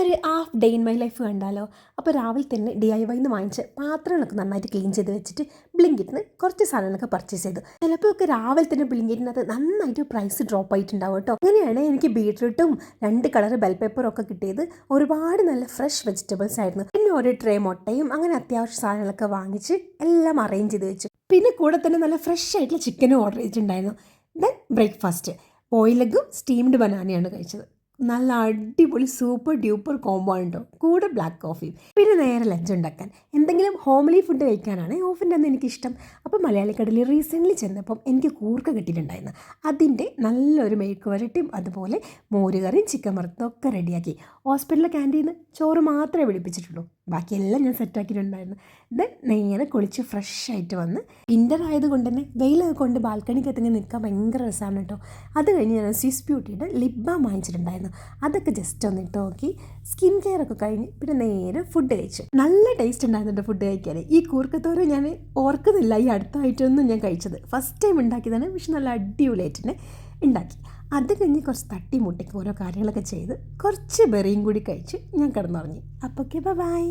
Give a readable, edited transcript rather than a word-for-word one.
ഒരു half day in my life കണ്ടാലോ. അപ്പോൾ രാവിലെ തന്നെ DIYന്ന് വാങ്ങിച്ച് പാത്രങ്ങളൊക്കെ നന്നായിട്ട് ക്ലീൻ ചെയ്ത് വെച്ചിട്ട് ബ്ലിങ്കിറ്റിന് കുറച്ച് സാധനങ്ങളൊക്കെ പർച്ചേസ് ചെയ്തു. ചിലപ്പോൾ ഒക്കെ രാവിലെ തന്നെ ബ്ലിങ്കിറ്റിനകത്ത് നന്നായിട്ട് പ്രൈസ് ഡ്രോപ്പ് ആയിട്ടുണ്ടാവും കേട്ടോ. അങ്ങനെയാണ് എനിക്ക് ബീട്രൂട്ടും 2 കളർ ബെൽ പേപ്പറും ഒക്കെ കിട്ടിയത്. ഒരുപാട് നല്ല ഫ്രഷ് വെജിറ്റബിൾസ് ആയിരുന്നു. പിന്നെ ഒരു ട്രേ മുട്ടയും അങ്ങനെ അത്യാവശ്യം സാധനങ്ങളൊക്കെ വാങ്ങിച്ച് എല്ലാം അറേഞ്ച് ചെയ്ത് വെച്ചു. പിന്നെ കൂടെ തന്നെ നല്ല ഫ്രഷ് ആയിട്ടുള്ള ചിക്കനും ഓർഡർ ചെയ്തിട്ടുണ്ടായിരുന്നു. ദെൻ ബ്രേക്ക്ഫാസ്റ്റ് ബോയിൽഡ് എഗ്ഗും സ്റ്റീംഡ് ബനാനയാണ് കഴിച്ചത്. നല്ല അടിപൊളി സൂപ്പർ ഡ്യൂപ്പർ കോംബോ ഉണ്ടോ, കൂടെ ബ്ലാക്ക് കോഫിയും. പിന്നെ നേരെ ലഞ്ച് ഉണ്ടാക്കാൻ എന്തെങ്കിലും ഹോംലി ഫുഡ് കഴിക്കാനാണ് ഓഫിൻ്റെ അന്ന് എനിക്കിഷ്ടം. അപ്പോൾ മലയാളിക്കടലിൽ റീസെൻ്റ്ലി ചെന്നപ്പം എനിക്ക് കൂർക്ക കിട്ടിയിട്ടുണ്ടായിരുന്നു. അതിൻ്റെ നല്ലൊരു മെഴുക്ക് വരട്ടിയും അതുപോലെ മോരുകറിയും ചിക്കൻ വറുത്തും ഒക്കെ റെഡിയാക്കി. ഹോസ്പിറ്റലിലെ ക്യാൻറ്റീന്ന് ചോറ് മാത്രമേ പിടിപ്പിച്ചിട്ടുള്ളൂ, ബാക്കിയെല്ലാം ഞാൻ സെറ്റാക്കിയിട്ടുണ്ടായിരുന്നു. ദെൻ നേരെ കുളിച്ച് ഫ്രഷ് ആയിട്ട് വന്ന് വിൻ്റർ ആയതുകൊണ്ട് തന്നെ വെയിലൊക്കെ കൊണ്ട് ബാൽക്കണിക്ക് എത്തി നിൽക്കാൻ ഭയങ്കര രസമാണ് കേട്ടോ. അത് കഴിഞ്ഞ് ഞാൻ സ്വിസ് ബ്യൂട്ടിയുടെ ലിപ് ബാം വാങ്ങിച്ചിട്ടുണ്ടായിരുന്നു. അതൊക്കെ ജസ്റ്റ് ഒന്ന് ഇട്ട് നോക്കി സ്കിൻ കെയർ ഒക്കെ കഴിഞ്ഞ് പിന്നെ നേരെ ഫുഡ് കഴിച്ചു. നല്ല ടേസ്റ്റ് ഉണ്ടായിരുന്നുണ്ട് ഫുഡ് കഴിക്കാൻ. ഈ കൂർക്കത്തോര ഞാൻ ഓർക്കുന്നില്ല ഈ അടുത്തായിട്ടൊന്നും ഞാൻ കഴിച്ചത്. ഫസ്റ്റ് ടൈം ഉണ്ടാക്കിയതാണ്, പക്ഷെ നല്ല അടിപൊളിയായിട്ട് തന്നെ ഉണ്ടാക്കി. അത് കഴിഞ്ഞ് കുറച്ച് തട്ടി മുട്ടിക്ക് ഓരോ കാര്യങ്ങളൊക്കെ ചെയ്ത് കുറച്ച് ബെറിയും കൂടി കഴിച്ച് ഞാൻ കിടന്നുറങ്ങി. അപ്പോൾ ഓക്കെ, ബൈ.